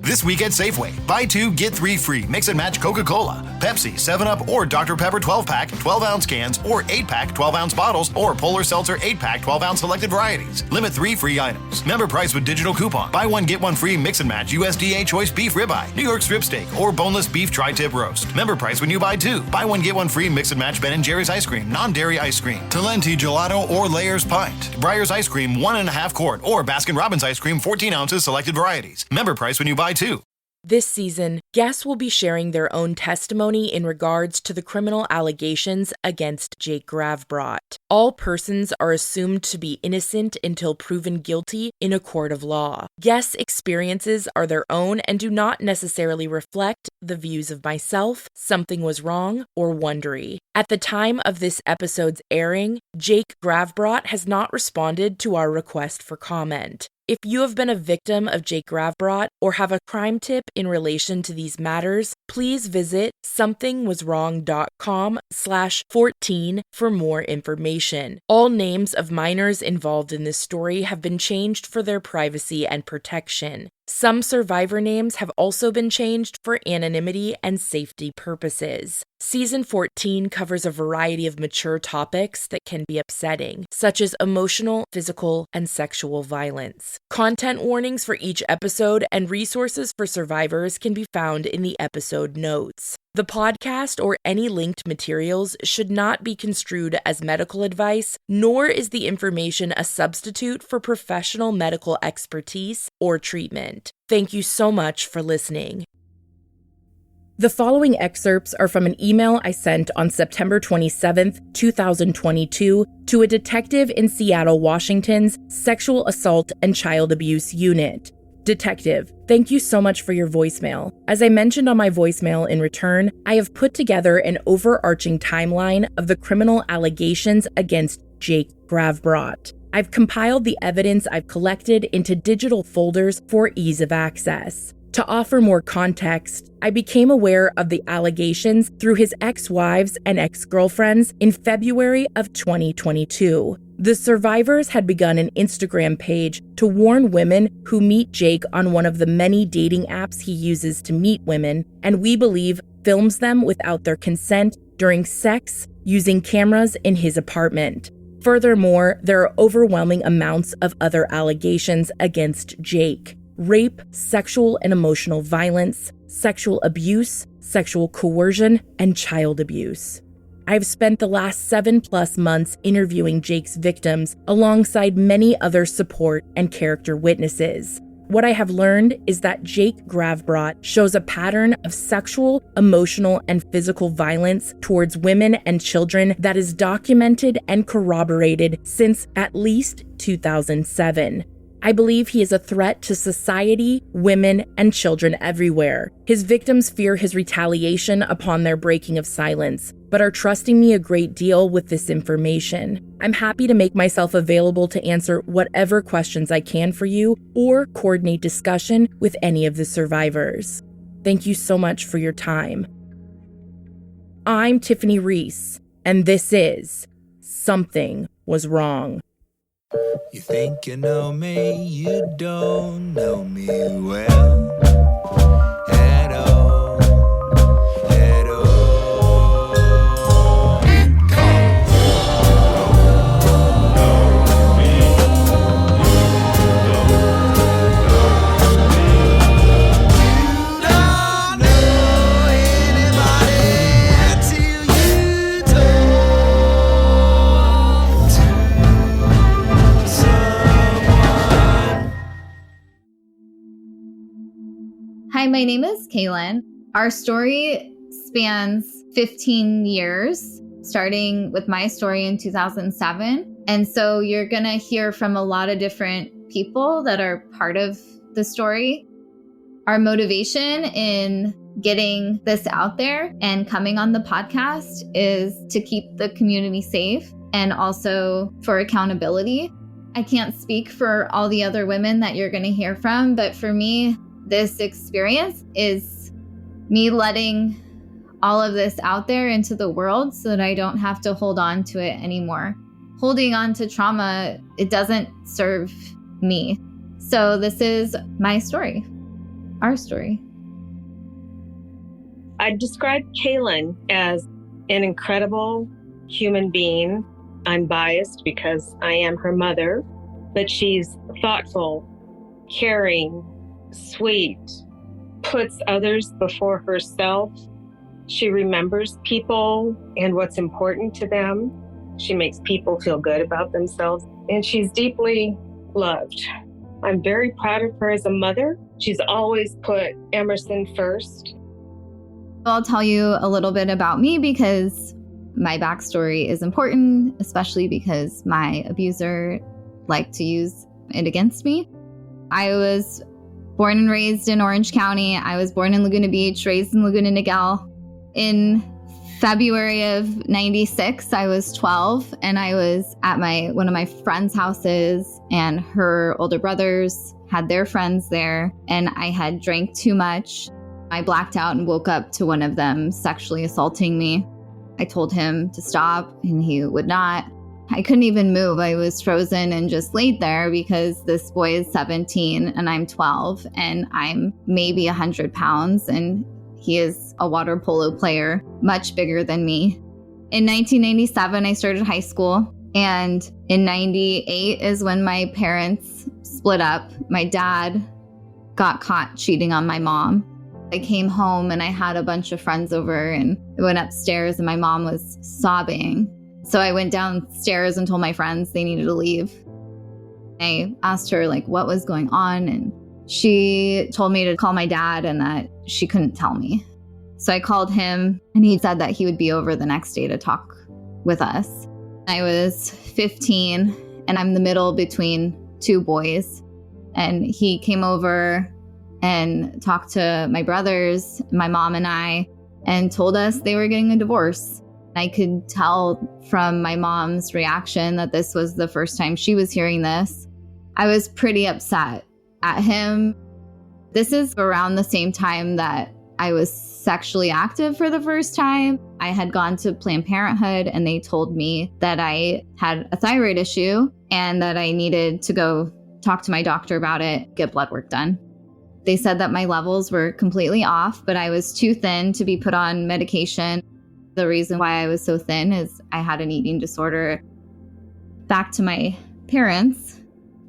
This week at Safeway, buy 2, get 3 free. Mix and match Coca-Cola, Pepsi, 7-Up, or Dr. Pepper 12-pack, 12-ounce cans, or 8-pack, 12-ounce bottles, or Polar Seltzer 8-pack, 12-ounce selected varieties. Limit 3 free items. Member price with digital coupon. Buy 1, get 1 free mix and match USDA choice beef ribeye, New York strip steak, or boneless beef tri-tip roast. Member price when you buy 2. Buy 1, get 1 free mix and match Ben & Jerry's ice cream, non-dairy ice cream, Talenti gelato, or Layers pint. Breyer's ice cream, 1.5 quart, or Baskin-Robbins ice cream, 14 ounces, selected varieties. Member price when you buy 2. This season, guests will be sharing their own testimony in regards to the criminal allegations against Jake Gravbrot. All persons are assumed to be innocent until proven guilty in a court of law. Guests' experiences are their own and do not necessarily reflect the views of myself, Something Was Wrong, or Wondery. At the time of this episode's airing, Jake Gravbrot has not responded to our request for comment. If you have been a victim of Jake Gravbrot or have a crime tip in relation to these matters, please visit somethingwaswrong.com/14 for more information. All names of minors involved in this story have been changed for their privacy and protection. Some survivor names have also been changed for anonymity and safety purposes. Season 14 covers a variety of mature topics that can be upsetting, such as emotional, physical, and sexual violence. Content warnings for each episode and resources for survivors can be found in the episode notes. The podcast or any linked materials should not be construed as medical advice, nor is the information a substitute for professional medical expertise or treatment. Thank you so much for listening. The following excerpts are from an email I sent on September 27th, 2022, to a detective in Seattle, Washington's Sexual Assault and Child Abuse Unit. Detective, thank you so much for your voicemail. As I mentioned on my voicemail in return, I have put together an overarching timeline of the criminal allegations against Jake Gravbrot. I've compiled the evidence I've collected into digital folders for ease of access. To offer more context, I became aware of the allegations through his ex-wives and ex-girlfriends in February of 2022. The survivors had begun an Instagram page to warn women who meet Jake on one of the many dating apps he uses to meet women, and we believe films them without their consent during sex using cameras in his apartment. Furthermore, there are overwhelming amounts of other allegations against Jake: rape, sexual and emotional violence, sexual abuse, sexual coercion, and child abuse. I've spent the last 7+ months interviewing Jake's victims alongside many other support and character witnesses. What I have learned is that Jake Gravbrot shows a pattern of sexual, emotional, and physical violence towards women and children that is documented and corroborated since at least 2007. I believe he is a threat to society, women, and children everywhere. His victims fear his retaliation upon their breaking of silence, but are trusting me a great deal with this information. I'm happy to make myself available to answer whatever questions I can for you or coordinate discussion with any of the survivors. Thank you so much for your time. I'm Tiffany Reese, and this is Something Was Wrong. You think you know me, you don't know me well at all, at all. Because you don't know me, you don't know anybody till you talk to someone. Hi, my name is Kaylin. Our story spans 15 years, starting with my story in 2007. And so you're going to hear from a lot of different people that are part of the story. Our motivation in getting this out there and coming on the podcast is to keep the community safe and also for accountability. I can't speak for all the other women that you're going to hear from, but for me, this experience is me letting all of this out there into the world so that I don't have to hold on to it anymore. Holding on to trauma, it doesn't serve me. So this is my story. our story. I'd describe Kaylin as an incredible human being. I'm biased because I am her mother, but she's thoughtful, caring, sweet, puts others before herself. She remembers people and what's important to them. She makes people feel good about themselves, and she's deeply loved. I'm very proud of her as a mother. She's always put Emerson first. I'll tell you a little bit about me because my backstory is important, especially because my abuser liked to use it against me. I was born and raised in Orange County. I was born in Laguna Beach, raised in Laguna Niguel. In February of 96, I was 12, and I was at one of my friend's houses, and her older brothers had their friends there, and I had drank too much. I blacked out and woke up to one of them sexually assaulting me. I told him to stop, and he would not. I couldn't even move. I was frozen and just laid there because this boy is 17 and I'm 12, and I'm maybe 100 pounds, and he is a water polo player, much bigger than me. In 1997, I started high school, and in 98 is when my parents split up. My dad got caught cheating on my mom. I came home and I had a bunch of friends over, and I went upstairs and my mom was sobbing. So I went downstairs and told my friends they needed to leave. I asked her what was going on, and she told me to call my dad and that she couldn't tell me. So I called him, and he said that he would be over the next day to talk with us. I was 15, and I'm the middle between two boys. And he came over and talked to my brothers, my mom and I, and told us they were getting a divorce. I could tell from my mom's reaction that this was the first time she was hearing this. I was pretty upset at him. This is around the same time that I was sexually active for the first time. I had gone to Planned Parenthood, and they told me that I had a thyroid issue and that I needed to go talk to my doctor about it, get blood work done. They said that my levels were completely off, but I was too thin to be put on medication. The reason why I was so thin is I had an eating disorder. Back to my parents,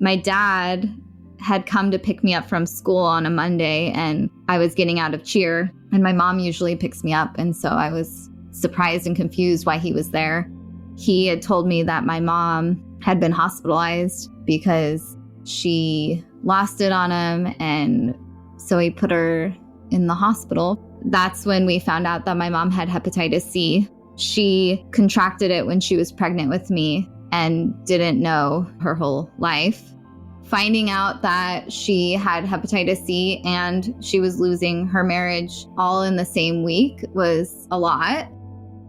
my dad had come to pick me up from school on a Monday, and I was getting out of cheer, and my mom usually picks me up, and so I was surprised and confused why he was there. He had told me that my mom had been hospitalized because she lost it on him, and so he put her in the hospital. That's when we found out that my mom had hepatitis C. She contracted it when she was pregnant with me and didn't know her whole life. Finding out that she had hepatitis C and she was losing her marriage all in the same week was a lot.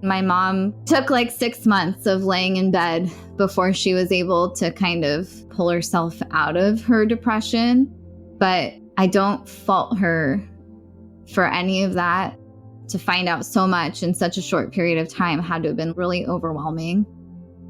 My mom took 6 months of laying in bed before she was able to kind of pull herself out of her depression. But I don't fault her for any of that. To find out so much in such a short period of time had to have been really overwhelming.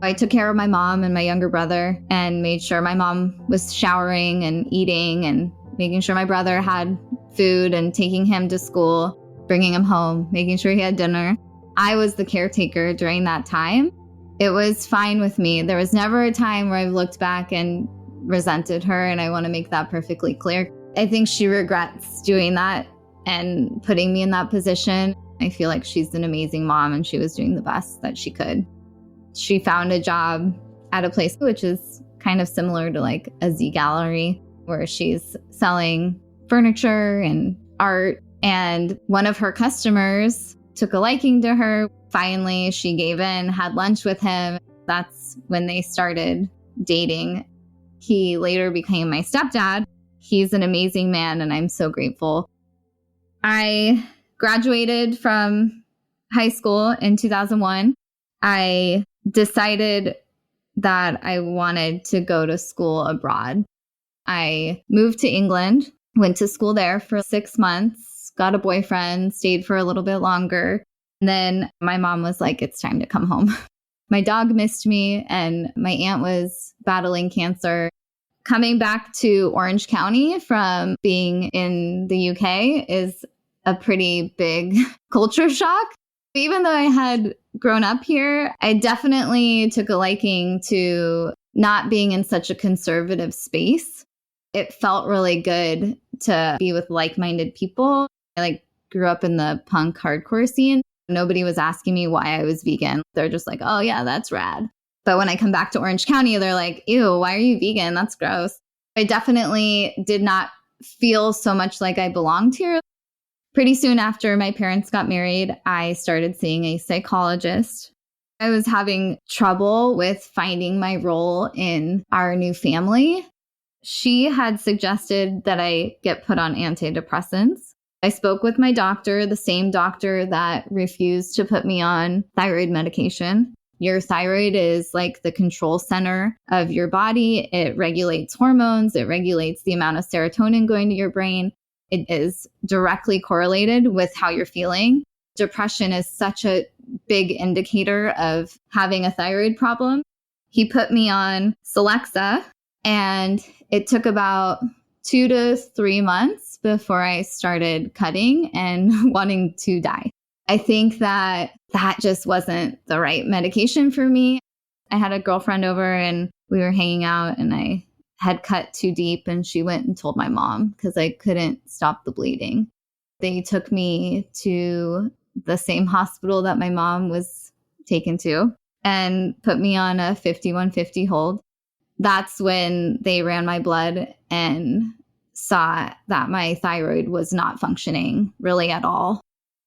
I took care of my mom and my younger brother and made sure my mom was showering and eating and making sure my brother had food and taking him to school, bringing him home, making sure he had dinner. I was the caretaker during that time. It was fine with me. There was never a time where I've looked back and resented her, and I want to make that perfectly clear. I think she regrets doing that and putting me in that position. I feel like she's an amazing mom, and she was doing the best that she could. She found a job at a place which is kind of similar to a Z gallery, where she's selling furniture and art. And one of her customers took a liking to her. Finally, she gave in, had lunch with him. That's when they started dating. He later became my stepdad. He's an amazing man, and I'm so grateful. I graduated from high school in 2001. I decided that I wanted to go to school abroad. I moved to England, went to school there for 6 months, got a boyfriend, stayed for a little bit longer. And then my mom was like, it's time to come home. My dog missed me, and my aunt was battling cancer. Coming back to Orange County from being in the UK is a pretty big culture shock. Even though I had grown up here, I definitely took a liking to not being in such a conservative space. It felt really good to be with like-minded people. I grew up in the punk hardcore scene. Nobody was asking me why I was vegan. They're just like, oh yeah, that's rad. But when I come back to Orange County, they're like, ew, why are you vegan? That's gross. I definitely did not feel so much like I belonged here. Pretty soon after my parents got married, I started seeing a psychologist. I was having trouble with finding my role in our new family. She had suggested that I get put on antidepressants. I spoke with my doctor, the same doctor that refused to put me on thyroid medication. Your thyroid is like the control center of your body. It regulates hormones. It regulates the amount of serotonin going to your brain. It is directly correlated with how you're feeling. Depression is such a big indicator of having a thyroid problem. He put me on Celexa, and it took about 2 to 3 months before I started cutting and wanting to die. I think that just wasn't the right medication for me. I had a girlfriend over and we were hanging out, and I had cut too deep, and she went and told my mom because I couldn't stop the bleeding. They took me to the same hospital that my mom was taken to and put me on a 5150 hold. That's when they ran my blood and saw that my thyroid was not functioning really at all.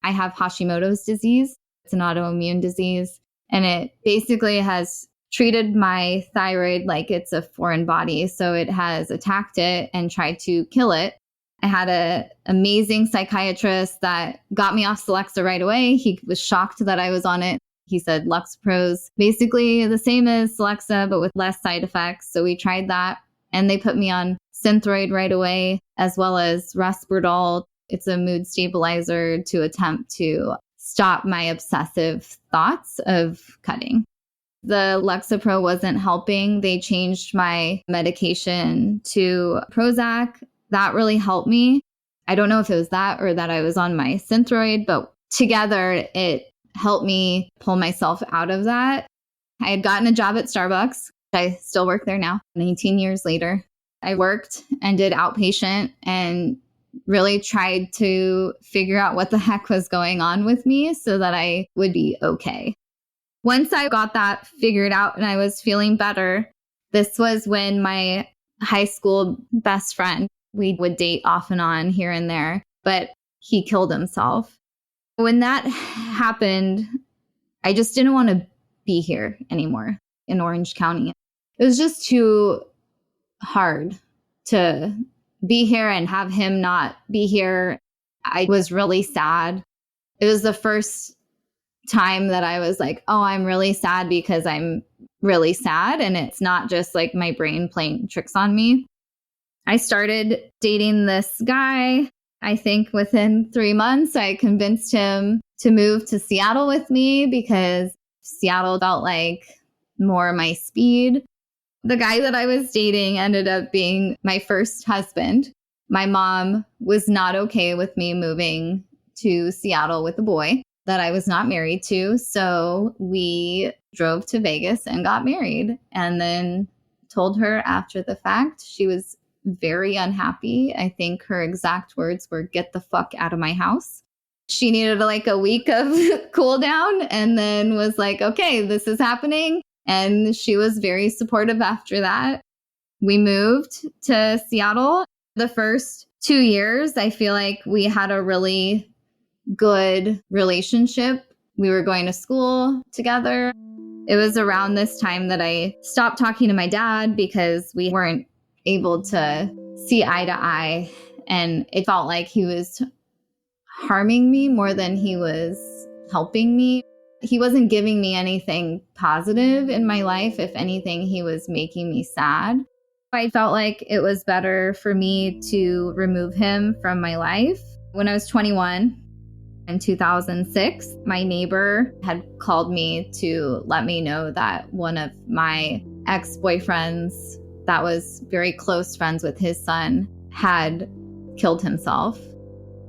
I have Hashimoto's disease. It's an autoimmune disease, and it basically has treated my thyroid like it's a foreign body. So it has attacked it and tried to kill it. I had an amazing psychiatrist that got me off Celexa right away. He was shocked that I was on it. He said Lexapro's basically the same as Celexa, but with less side effects. So we tried that, and they put me on Synthroid right away, as well as Risperdal. It's a mood stabilizer to attempt to stop my obsessive thoughts of cutting. The Lexapro wasn't helping. They changed my medication to Prozac. That really helped me. I don't know if it was that or that I was on my Synthroid, but together it helped me pull myself out of that. I had gotten a job at Starbucks. I still work there now, 19 years later. I worked and did outpatient and really tried to figure out what the heck was going on with me so that I would be okay. Once I got that figured out and I was feeling better, this was when my high school best friend, we would date off and on here and there, but he killed himself. When that happened, I just didn't want to be here anymore in Orange County. It was just too hard to be here and have him not be here. I was really sad. It was the first time that I was like, oh, I'm really sad because I'm really sad. And it's not just like my brain playing tricks on me. I started dating this guy. I think within 3 months, I convinced him to move to Seattle with me because Seattle felt like more my speed. The guy that I was dating ended up being my first husband. My mom was not okay with me moving to Seattle with a boy that I was not married to. So we drove to Vegas and got married, and then told her after the fact. She was very unhappy. I think her exact words were, "Get the fuck out of my house." She needed like a week of cool down and then was like, okay, this is happening. And she was very supportive after that. We moved to Seattle. The first 2 years, I feel like we had a really good relationship. We were going to school together. It was around this time that I stopped talking to my dad because we weren't able to see eye to eye. And it felt like he was harming me more than he was helping me. He wasn't giving me anything positive in my life. If anything, he was making me sad. I felt like it was better for me to remove him from my life. When I was 21, in 2006, my neighbor had called me to let me know that one of my ex-boyfriends that was very close friends with his son had killed himself.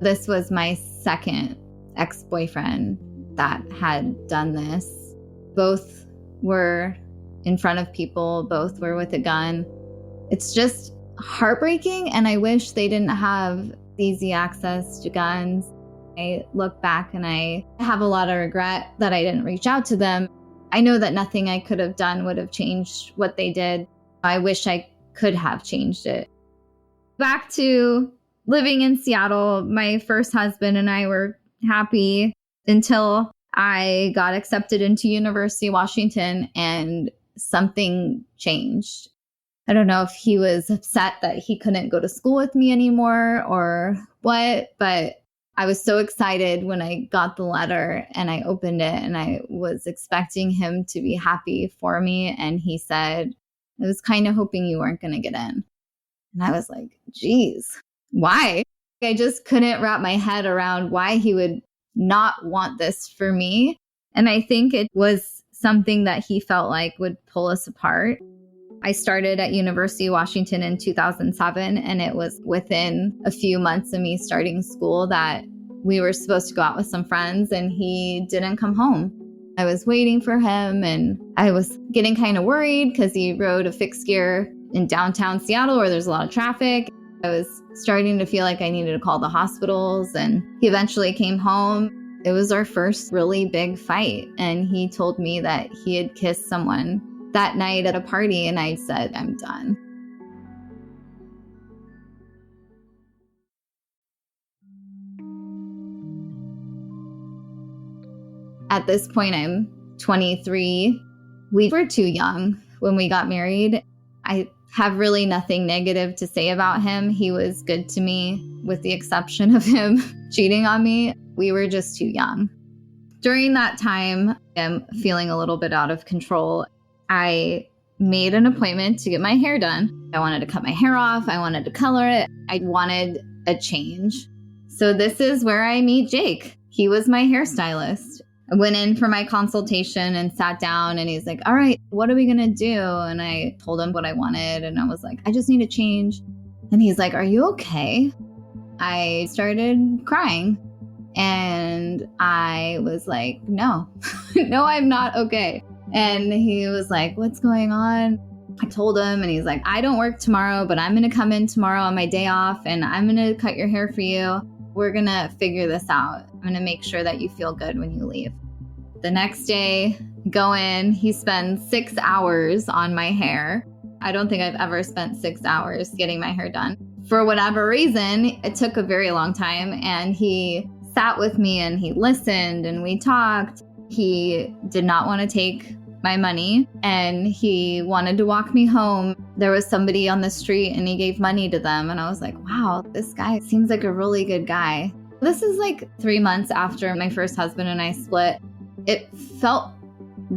This was my second ex-boyfriend that had done this. Both were in front of people, both were with a gun. It's just heartbreaking, and I wish they didn't have easy access to guns. I look back and I have a lot of regret that I didn't reach out to them. I know that nothing I could have done would have changed what they did. I wish I could have changed it. Back to living in Seattle, my first husband and I were happy until I got accepted into University of Washington and something changed. I don't know if he was upset that he couldn't go to school with me anymore or what, but I was so excited when I got the letter and I opened it, and I was expecting him to be happy for me. And he said, I was kind of hoping you weren't going to get in. And I was like, geez, why? I just couldn't wrap my head around why he would not want this for me. And I think it was something that he felt like would pull us apart. I started at University of Washington in 2007, and it was within a few months of me starting school that we were supposed to go out with some friends, and he didn't come home. I was waiting for him, and I was getting kind of worried because he rode a fixed gear in downtown Seattle where there's a lot of traffic. I was starting to feel like I needed to call the hospitals, and he eventually came home. It was our first really big fight, and he told me that he had kissed someone that night at a party, and I said, I'm done. At this point, I'm 23. We were too young when we got married. I have really nothing negative to say about him. He was good to me, with the exception of him cheating on me. We were just too young. During that time, I'm feeling a little bit out of control. I made an appointment to get my hair done. I wanted to cut my hair off. I wanted to color it. I wanted a change. So this is where I meet Jake. He was my hairstylist. I went in for my consultation and sat down, and he's like, all right, what are we going to do? And I told him what I wanted, and I was like, I just need a change. And he's like, are you okay? I started crying, and I was like, no, no, I'm not okay. And he was like, what's going on? I told him, and he's like, I don't work tomorrow, but I'm going to come in tomorrow on my day off, and I'm going to cut your hair for you. We're going to figure this out. I'm going to make sure that you feel good when you leave. The next day, go in. He spends 6 hours on my hair. I don't think I've ever spent 6 hours getting my hair done. For whatever reason, it took a very long time, and he sat with me and he listened and we talked. He did not want to take my money, and he wanted to walk me home. There was somebody on the street, and he gave money to them. And I was like, wow, this guy seems like a really good guy. This is like 3 months after my first husband and I split. It felt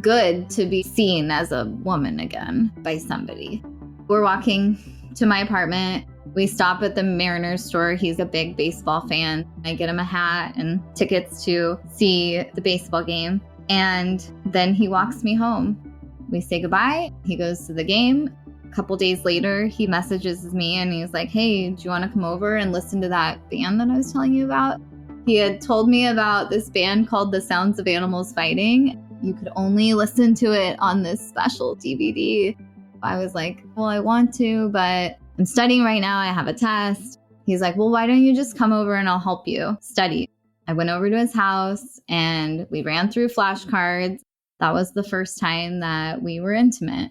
good to be seen as a woman again by somebody. We're walking to my apartment. We stop at the Mariners store. He's a big baseball fan. I get him a hat and tickets to see the baseball game. And then he walks me home. We say goodbye. He goes to the game. A couple days later, he messages me and he's like, hey, do you want to come over and listen to that band that I was telling you about? He had told me about this band called The Sounds of Animals Fighting. You could only listen to it on this special DVD. I was like, well, I want to, but I'm studying right now. I have a test. He's like, well, why don't you just come over and I'll help you study? I went over to his house and we ran through flashcards. That was the first time that we were intimate.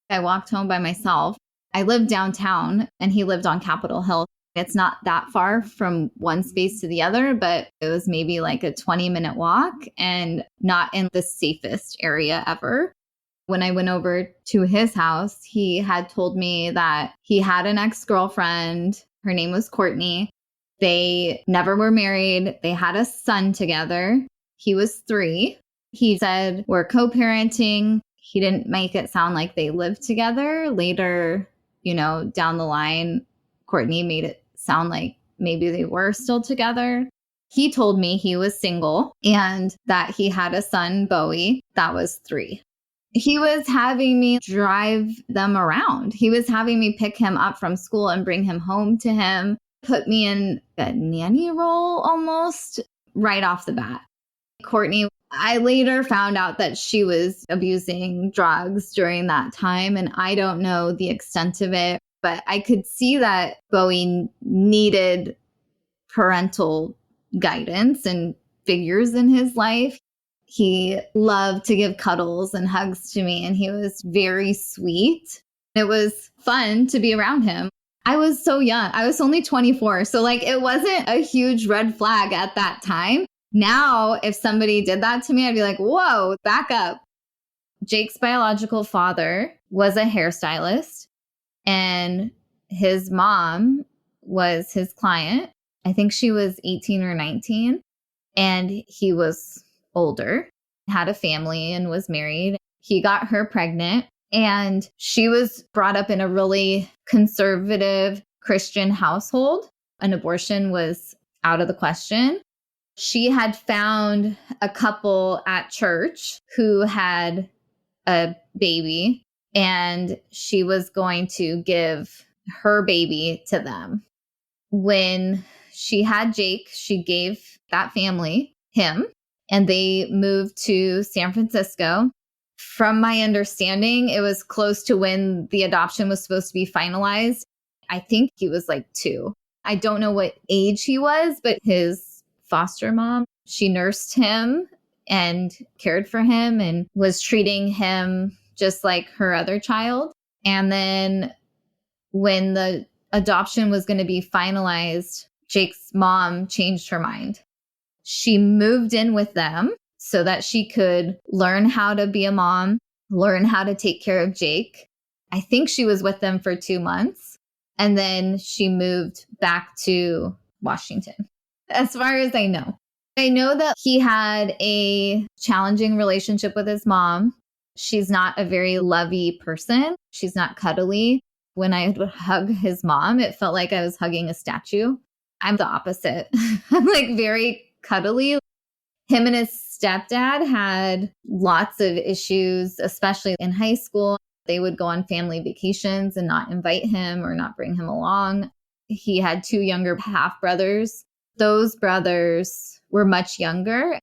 I walked home by myself. I lived downtown and he lived on Capitol Hill. It's not that far from one space to the other, but it was maybe like a 20-minute walk and not in the safest area ever. When I went over to his house, he had told me that he had an ex-girlfriend. Her name was Courtney. They never were married. They had a son together. He was 3. He said, we're co-parenting. He didn't make it sound like they lived together. Later, down the line, Courtney made it sound like maybe they were still together. He told me he was single and that he had a son, Bowie, that was 3. He was having me drive them around. He was having me pick him up from school and bring him home to him, put me in a nanny role almost right off the bat. Courtney, I later found out that she was abusing drugs during that time, and I don't know the extent of it, but I could see that Bowie needed parental guidance and figures in his life. He loved to give cuddles and hugs to me, and he was very sweet. It was fun to be around him. I was so young. I was only 24. So like it wasn't a huge red flag at that time. Now, if somebody did that to me, I'd be like, whoa, back up. Jake's biological father was a hairstylist, and his mom was his client. I think she was 18 or 19, and he was older, had a family, and was married. He got her pregnant, and she was brought up in a really conservative Christian household. An abortion was out of the question. She had found a couple at church who had a baby, and she was going to give her baby to them. When she had Jake, she gave that family him, and they moved to San Francisco. From my understanding, it was close to when the adoption was supposed to be finalized. I think he was like 2. I don't know what age he was, but his foster mom, she nursed him and cared for him and was treating him just like her other child. And then when the adoption was going to be finalized, Jake's mom changed her mind. She moved in with them so that she could learn how to be a mom, learn how to take care of Jake. I think she was with them for 2 months, and then she moved back to Washington, as far as I know. I know that he had a challenging relationship with his mom. She's not a very lovey person. She's not cuddly. When I would hug his mom, it felt like I was hugging a statue. I'm the opposite. I'm like very cuddly. Him and his stepdad had lots of issues, especially in high school. They would go on family vacations and not invite him or not bring him along. He had 2 younger half brothers. Those brothers were much younger.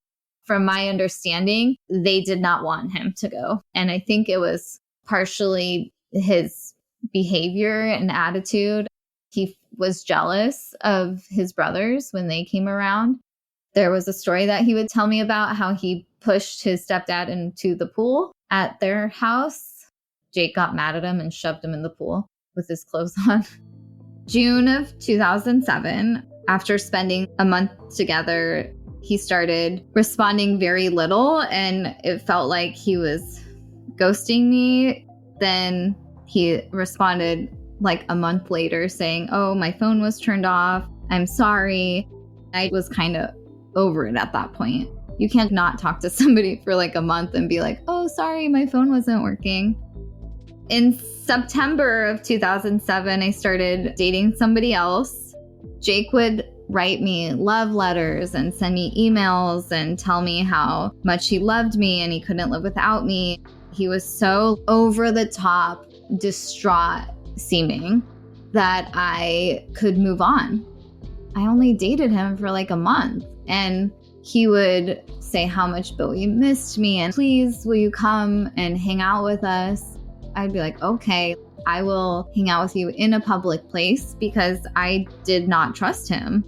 From my understanding, they did not want him to go. And I think it was partially his behavior and attitude. He was jealous of his brothers when they came around. There was a story that he would tell me about how he pushed his stepdad into the pool at their house. Jake got mad at him and shoved him in the pool with his clothes on. June of 2007, after spending a month together, he started responding very little, and it felt like he was ghosting me. Then he responded like a month later saying, "Oh, my phone was turned off. I'm sorry." I was kind of over it at that point. You can't not talk to somebody for like a month and be like, "Oh, sorry, my phone wasn't working." In September of 2007, I started dating somebody else. Jake would write me love letters and send me emails and tell me how much he loved me and he couldn't live without me. He was so over the top, distraught seeming that I could move on. I only dated him for like a month, and he would say how much Bowie missed me and please will you come and hang out with us. I'd be like, okay, I will hang out with you in a public place, because I did not trust him.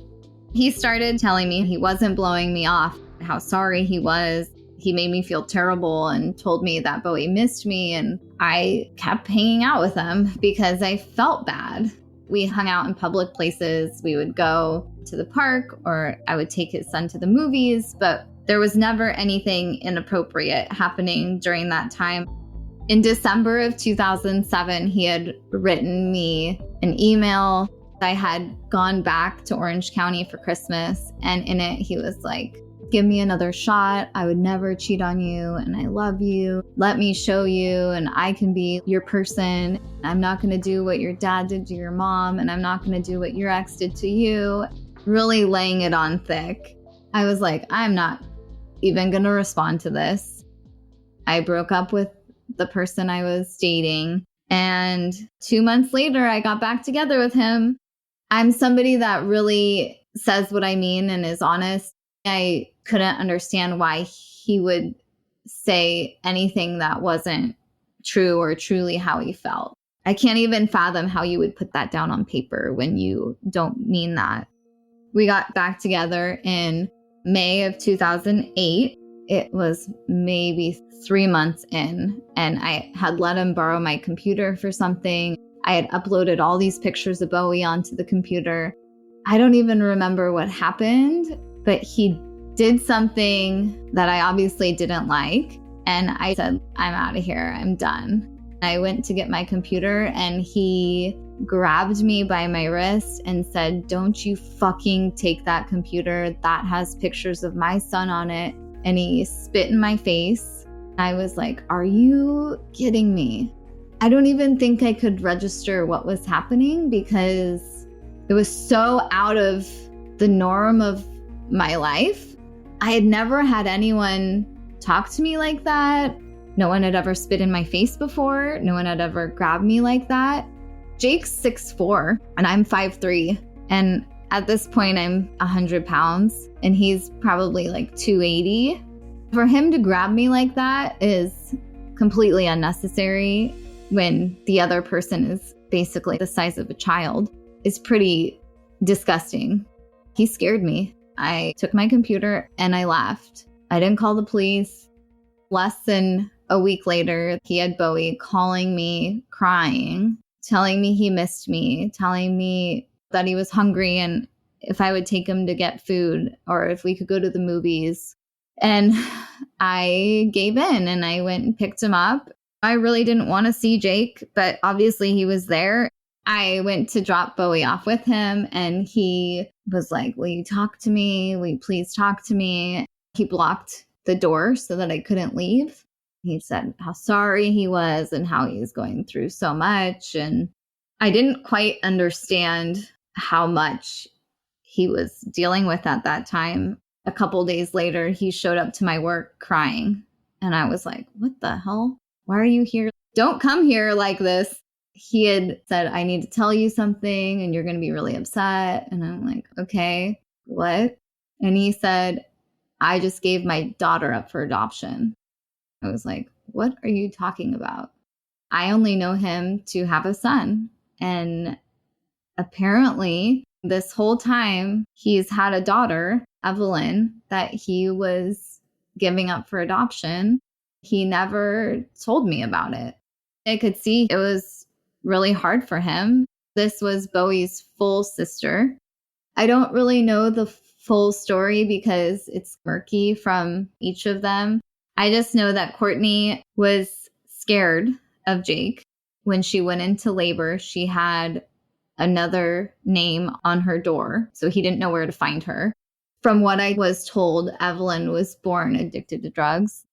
He started telling me he wasn't blowing me off, how sorry he was. He made me feel terrible and told me that Bowie missed me, and I kept hanging out with him because I felt bad. We hung out in public places. We would go to the park, or I would take his son to the movies, but there was never anything inappropriate happening during that time. In December of 2007, he had written me an email. I had gone back to Orange County for Christmas, and in it, he was like, "Give me another shot. I would never cheat on you, and I love you. Let me show you, and I can be your person. I'm not going to do what your dad did to your mom, and I'm not going to do what your ex did to you." Really laying it on thick. I was like, I'm not even going to respond to this. I broke up with the person I was dating. And 2 months later, I got back together with him. I'm somebody that really says what I mean and is honest. I couldn't understand why he would say anything that wasn't true or truly how he felt. I can't even fathom how you would put that down on paper when you don't mean that. We got back together in May of 2008. It was maybe 3 months in, and I had let him borrow my computer for something. I had uploaded all these pictures of Bowie onto the computer. I don't even remember what happened, but he did something that I obviously didn't like. And I said, I'm out of here. I'm done. I went to get my computer and he grabbed me by my wrist and said, don't you fucking take that computer. That has pictures of my son on it. And he spit in my face. I was like, are you kidding me? I don't even think I could register what was happening because it was so out of the norm of my life. I had never had anyone talk to me like that. No one had ever spit in my face before. No one had ever grabbed me like that. Jake's 6'4" and I'm 5'3". And at this point, I'm 100 pounds and he's probably like 280. For him to grab me like that is completely unnecessary when the other person is basically the size of a child. It's pretty disgusting. He scared me. I took my computer and I left. I didn't call the police. Less than a week later, he had Bowie calling me, crying, telling me he missed me, telling me that he was hungry and if I would take him to get food or if we could go to the movies. And I gave in and I went and picked him up. I really didn't want to see Jake, but obviously he was there. I went to drop Bowie off with him and he was like, will you talk to me? Will you please talk to me? He blocked the door so that I couldn't leave. He said how sorry he was and how he was going through so much. And I didn't quite understand how much he was dealing with at that time. A couple days later, he showed up to my work crying. And I was like, what the hell? Why are you here? Don't come here like this. He had said, I need to tell you something and you're going to be really upset. And I'm like, okay, what? And he said, I just gave my daughter up for adoption. I was like, what are you talking about? I only know him to have a son. And apparently, this whole time, he's had a daughter, Evelyn, that he was giving up for adoption. He never told me about it. I could see it was really hard for him. This was Bowie's full sister. I don't really know the full story because it's murky from each of them. I just know that Courtney was scared of Jake. When she went into labor, she had another name on her door, so he didn't know where to find her. From what I was told, Evelyn was born addicted to drugs.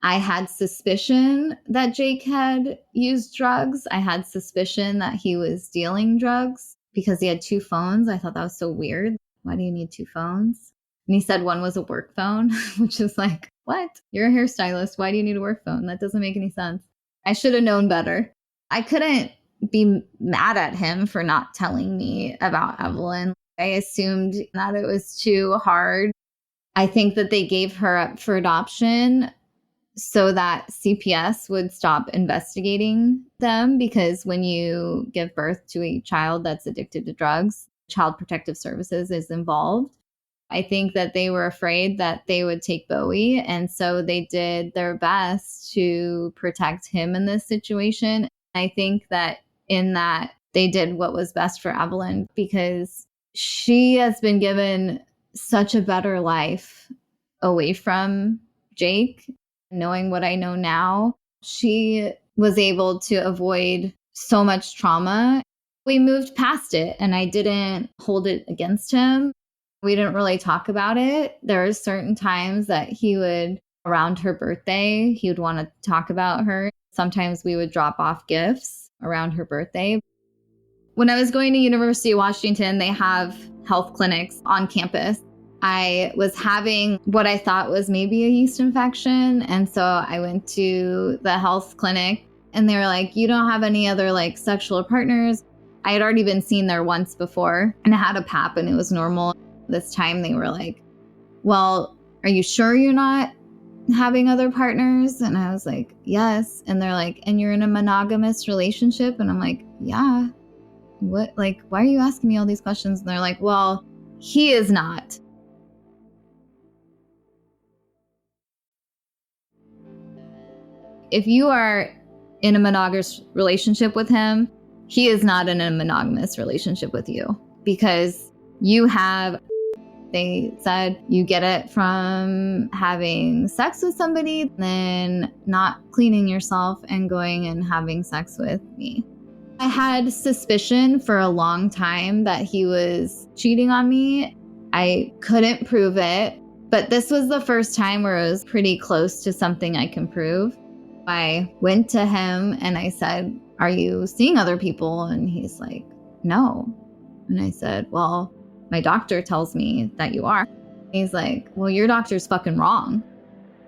I had suspicion that Jake had used drugs. I had suspicion that he was dealing drugs because he had 2 phones. I thought that was so weird. Why do you need 2 phones? And he said one was a work phone, which is like, what? You're a hairstylist. Why do you need a work phone? That doesn't make any sense. I should have known better. I couldn't be mad at him for not telling me about Evelyn. I assumed that it was too hard. I think that they gave her up for adoption so that CPS would stop investigating them, because when you give birth to a child that's addicted to drugs, Child Protective Services is involved. I think that they were afraid that they would take Bowie, and so they did their best to protect him in this situation. I think that in that they did what was best for Evelyn, because she has been given such a better life away from Jake. Knowing what I know now, she was able to avoid so much trauma. We moved past it and I didn't hold it against him. We didn't really talk about it. There were certain times that he would, around her birthday, he would want to talk about her. Sometimes we would drop off gifts around her birthday. When I was going to University of Washington, they have health clinics on campus. I was having what I thought was maybe a yeast infection. And so I went to the health clinic and they were like, you don't have any other like sexual partners. I had already been seen there once before and I had a pap and it was normal. This time they were like, well, are you sure you're not having other partners? And I was like, yes. And they're like, and you're in a monogamous relationship? And I'm like, yeah. What? Like, why are you asking me all these questions? And they're like, well, he is not. If you are in a monogamous relationship with him, he is not in a monogamous relationship with you because you have, they said you get it from having sex with somebody, then not cleaning yourself and going and having sex with me. I had suspicion for a long time that he was cheating on me. I couldn't prove it, but this was the first time where it was pretty close to something I can prove. I went to him and I said, are you seeing other people? And he's like, no. And I said, well, my doctor tells me that you are. He's like, well, your doctor's fucking wrong.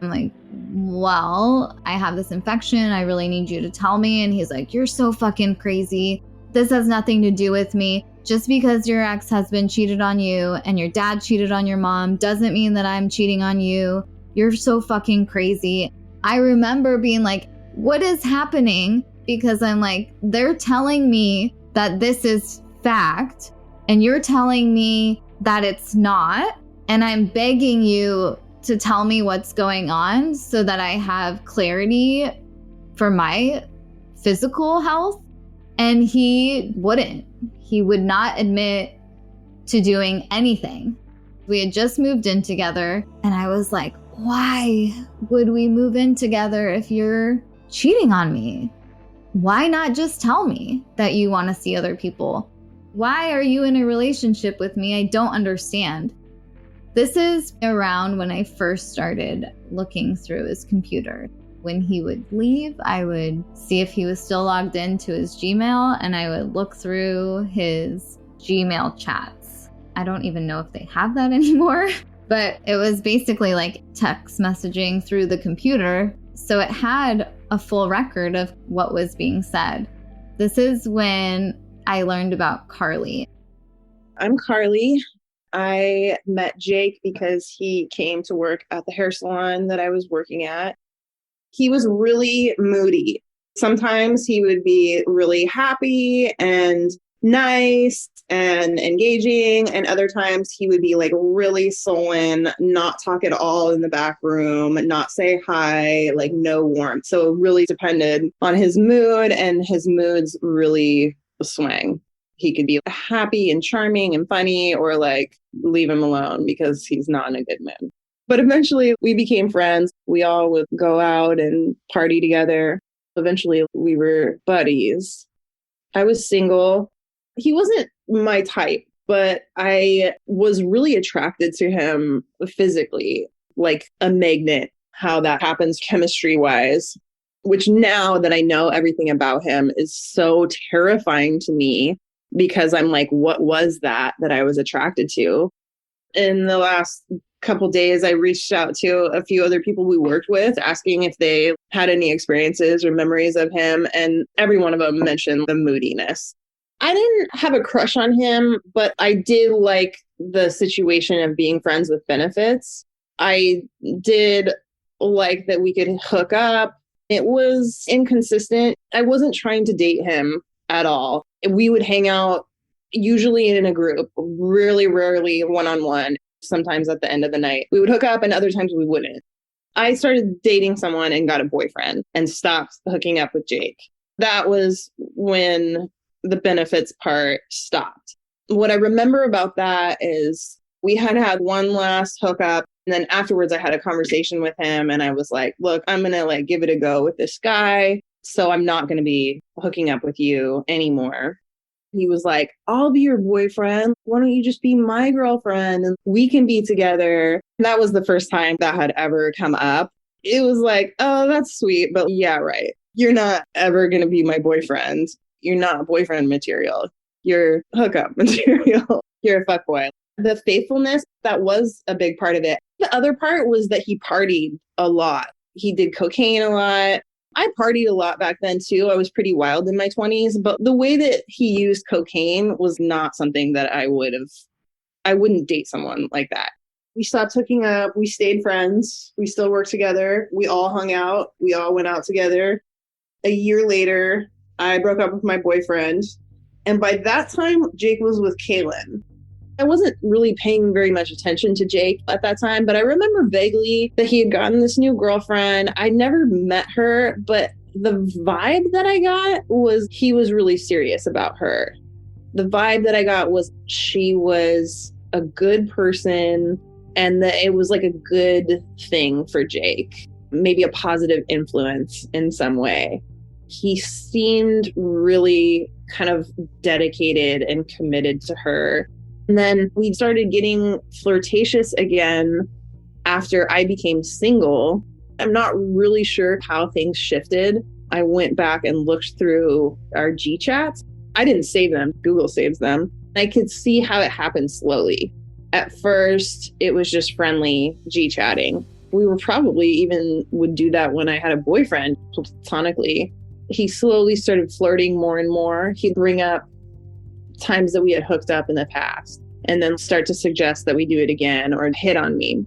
I'm like, well, I have this infection. I really need you to tell me. And he's like, you're so fucking crazy. This has nothing to do with me. Just because your ex-husband cheated on you and your dad cheated on your mom doesn't mean that I'm cheating on you. You're so fucking crazy. I remember being like, what is happening? Because I'm like, they're telling me that this is fact and you're telling me that it's not. And I'm begging you to tell me what's going on so that I have clarity for my physical health. And he wouldn't. He would not admit to doing anything. We had just moved in together and I was like, why would we move in together if you're cheating on me? Why not just tell me that you want to see other people? Why are you in a relationship with me? I don't understand. This is around when I first started looking through his computer. When he would leave, I would see if he was still logged into his Gmail and I would look through his Gmail chats. I don't even know if they have that anymore, but it was basically like text messaging through the computer. So it had a full record of what was being said. This is when I learned about Carly. I'm Carly. I met Jake because he came to work at the hair salon that I was working at. He was really moody. Sometimes he would be really happy and nice and engaging, and other times he would be like really sullen, not talk at all in the back room, not say hi, like no warmth. So it really depended on his mood, and his moods really swing. He could be happy and charming and funny, or like leave him alone because he's not in a good mood. But eventually we became friends. We all would go out and party together. Eventually we were buddies. I was single. He wasn't my type, but I was really attracted to him physically, like a magnet, how that happens chemistry-wise, which now that I know everything about him is so terrifying to me because I'm like, what was that I was attracted to? In the last couple days, I reached out to a few other people we worked with, asking if they had any experiences or memories of him. And every one of them mentioned the moodiness. I didn't have a crush on him, but I did like the situation of being friends with benefits. I did like that we could hook up. It was inconsistent. I wasn't trying to date him at all. We would hang out usually in a group, really rarely one-on-one. Sometimes at the end of the night, we would hook up and other times we wouldn't. I started dating someone and got a boyfriend and stopped hooking up with Jake. That was when the benefits part stopped. What I remember about that is we had one last hookup. And then afterwards I had a conversation with him and I was like, look, I'm going to like give it a go with this guy. So I'm not going to be hooking up with you anymore. He was like, I'll be your boyfriend. Why don't you just be my girlfriend and we can be together? And that was the first time that had ever come up. It was like, oh, that's sweet. But yeah, right. You're not ever going to be my boyfriend. You're not boyfriend material. You're hookup material. You're a fuckboy. The faithfulness, that was a big part of it. The other part was that he partied a lot. He did cocaine a lot. I partied a lot back then too. I was pretty wild in my 20s, but the way that he used cocaine was not something that I wouldn't date someone like that. We stopped hooking up. We stayed friends. We still worked together. We all hung out. We all went out together. A year later, I broke up with my boyfriend. And by that time, Jake was with Kaylin. I wasn't really paying very much attention to Jake at that time, but I remember vaguely that he had gotten this new girlfriend. I never met her, but the vibe that I got was he was really serious about her. The vibe that I got was she was a good person and that it was like a good thing for Jake, maybe a positive influence in some way. He seemed really kind of dedicated and committed to her. And then we started getting flirtatious again after I became single. I'm not really sure how things shifted. I went back and looked through our G chats. I didn't save them. Google saves them. I could see how it happened slowly. At first, it was just friendly G chatting. We were probably even would do that when I had a boyfriend platonically. He slowly started flirting more and more. He'd bring up times that we had hooked up in the past and then start to suggest that we do it again or hit on me.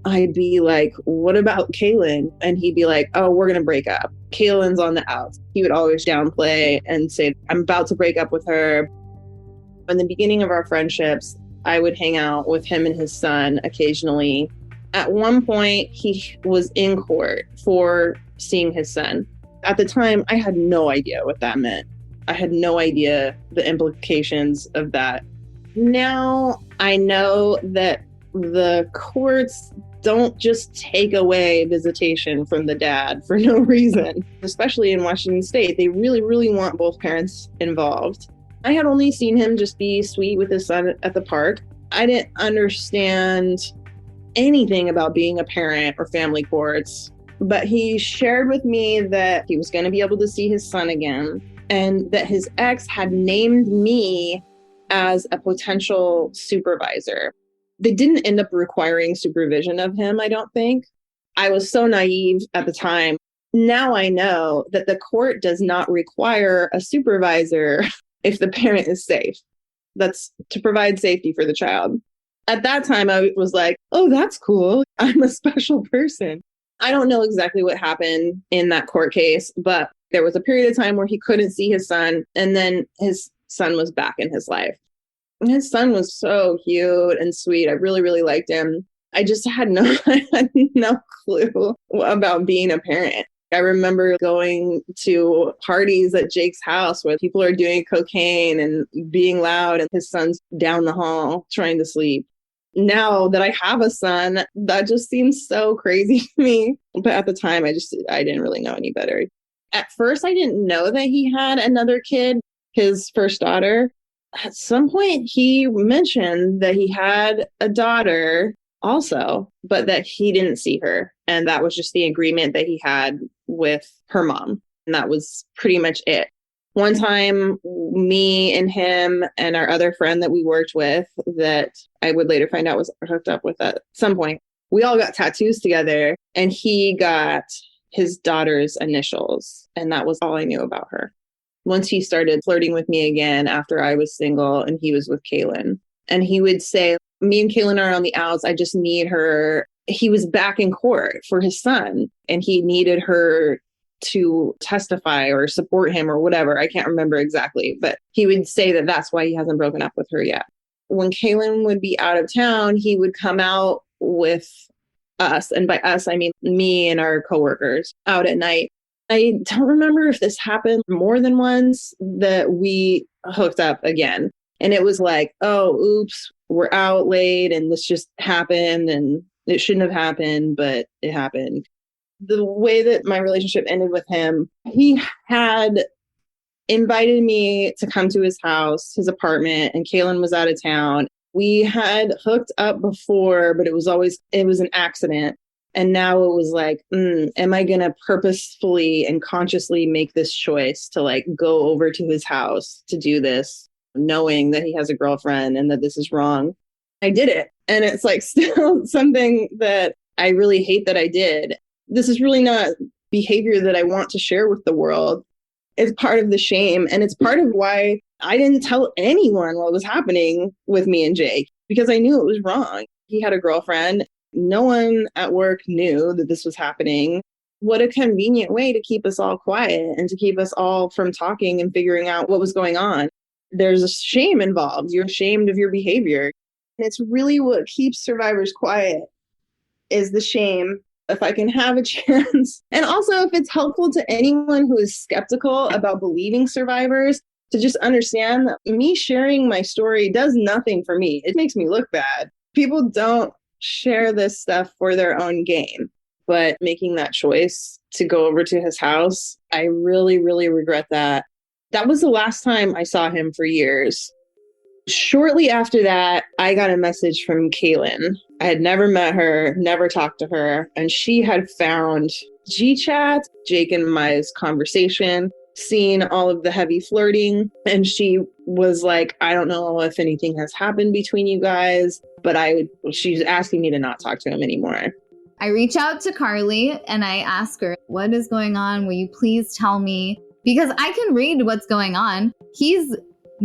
I'd be like, what about Kaylin? And he'd be like, oh, we're going to break up. Kaylin's on the outs. He would always downplay and say, I'm about to break up with her. In the beginning of our friendships, I would hang out with him and his son occasionally. At one point, he was in court for seeing his son. At the time, I had no idea what that meant. I had no idea the implications of that. Now I know that the courts don't just take away visitation from the dad for no reason, especially in Washington State. They really, really want both parents involved. I had only seen him just be sweet with his son at the park. I didn't understand anything about being a parent or family courts, but he shared with me that he was going to be able to see his son again and that his ex had named me as a potential supervisor. They didn't end up requiring supervision of him, I don't think. I was so naive at the time. Now I know that the court does not require a supervisor if the parent is safe. That's to provide safety for the child. At that time, I was like, oh, that's cool. I'm a special person. I don't know exactly what happened in that court case, but there was a period of time where he couldn't see his son, and then his son was back in his life. And his son was so cute and sweet. I really, really liked him. I just had I had no clue about being a parent. I remember going to parties at Jake's house where people are doing cocaine and being loud, and his son's down the hall trying to sleep. Now that I have a son, that just seems so crazy to me. But at the time, I didn't really know any better. At first, I didn't know that he had another kid, his first daughter. At some point, he mentioned that he had a daughter also, but that he didn't see her. And that was just the agreement that he had with her mom. And that was pretty much it. One time, me and him and our other friend that we worked with, that I would later find out was hooked up with at some point, we all got tattoos together, and he got his daughter's initials. And that was all I knew about her. Once he started flirting with me again after I was single and he was with Kaylin, and he would say, me and Kaylin are on the outs. I just need her. He was back in court for his son, and he needed her to testify or support him or whatever. I can't remember exactly, but he would say that that's why he hasn't broken up with her yet. When Kaylin would be out of town, he would come out with us. And by us, I mean me and our coworkers out at night. I don't remember if this happened more than once that we hooked up again. And it was like, oh, oops, we're out late and this just happened and it shouldn't have happened, but it happened. The way that my relationship ended with him, he had invited me to come to his house, his apartment, and Kaylin was out of town. We had hooked up before, but it was an accident. And now it was like, am I going to purposefully and consciously make this choice to like go over to his house to do this, knowing that he has a girlfriend and that this is wrong? I did it. And it's like still something that I really hate that I did. This is really not behavior that I want to share with the world. It's part of the shame. And it's part of why I didn't tell anyone what was happening with me and Jake, because I knew it was wrong. He had a girlfriend. No one at work knew that this was happening. What a convenient way to keep us all quiet and to keep us all from talking and figuring out what was going on. There's a shame involved. You're ashamed of your behavior. And it's really what keeps survivors quiet is the shame. If I can have a chance. And also if it's helpful to anyone who is skeptical about believing survivors, to just understand that me sharing my story does nothing for me. It makes me look bad. People don't share this stuff for their own gain. But making that choice to go over to his house, I really, really regret that. That was the last time I saw him for years. Shortly after that, I got a message from Kaylin. I had never met her, never talked to her, and she had found G-Chat, Jake and Maya's conversation, seen all of the heavy flirting, and she was like, I don't know if anything has happened between you guys, but she's asking me to not talk to him anymore. I reach out to Carly and I ask her, what is going on? Will you please tell me? Because I can read what's going on. He's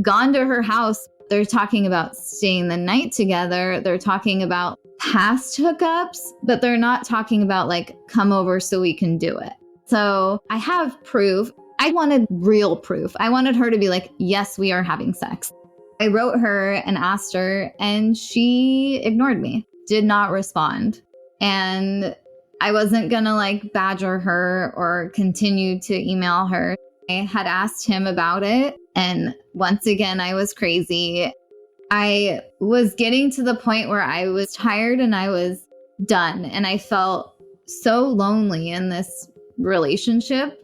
gone to her house. They're talking about staying the night together. They're talking about past hookups, but they're not talking about like, come over so we can do it. So I have proof. I wanted real proof. I wanted her to be like, yes, we are having sex. I wrote her and asked her, and she ignored me, did not respond. And I wasn't going to like badger her or continue to email her. I had asked him about it. And once again, I was crazy. I was getting to the point where I was tired and I was done. And I felt so lonely in this relationship.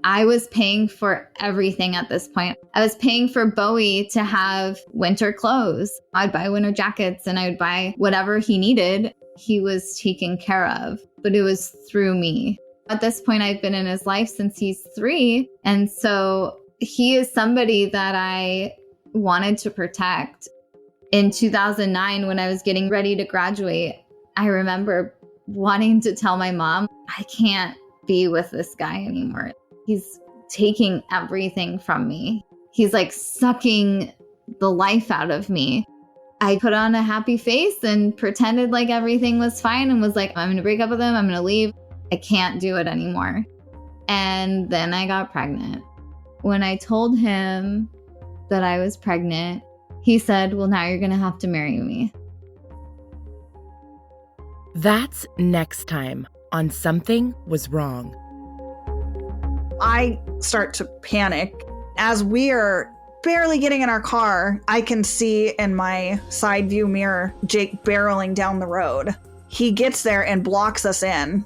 I was paying for everything at this point. I was paying for Bowie to have winter clothes. I'd buy winter jackets and I would buy whatever he needed. He was taken care of, but it was through me. At this point, I've been in his life since he's 3. And so he is somebody that I wanted to protect. In 2009, when I was getting ready to graduate, I remember wanting to tell my mom, I can't be with this guy anymore. He's taking everything from me. He's like sucking the life out of me. I put on a happy face and pretended like everything was fine and was like, I'm going to break up with him. I'm going to leave. I can't do it anymore. And then I got pregnant. When I told him that I was pregnant, he said, well, now you're going to have to marry me. That's next time on Something Was Wrong. I start to panic. As we are barely getting in our car, I can see in my side view mirror Jake barreling down the road. He gets there and blocks us in.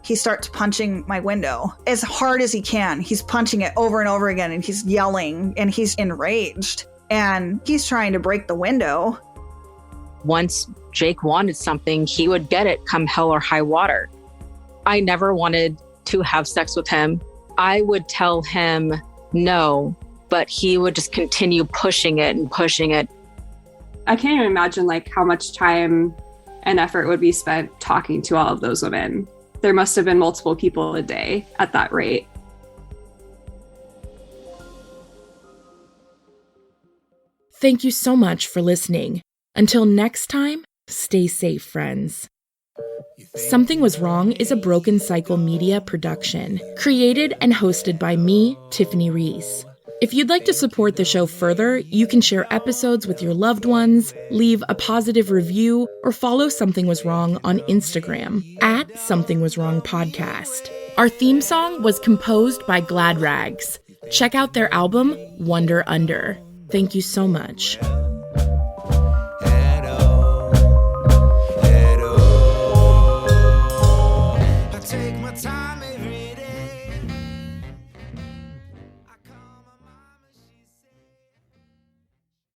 He starts punching my window as hard as he can. He's punching it over and over again, and he's yelling, and he's enraged, and he's trying to break the window. Once Jake wanted something, he would get it come hell or high water. I never wanted to have sex with him. I would tell him no, but he would just continue pushing it and pushing it. I can't even imagine like how much time and effort would be spent talking to all of those women. There must have been multiple people a day at that rate. Thank you so much for listening. Until next time, stay safe, friends. Something Was Wrong is a Broken Cycle Media production, created and hosted by me, Tiffany Reese. If you'd like to support the show further, you can share episodes with your loved ones, leave a positive review, or follow Something Was Wrong on Instagram at Something Was Wrong Podcast. Our theme song was composed by Glad Rags. Check out their album, Wonder Under. Thank you so much.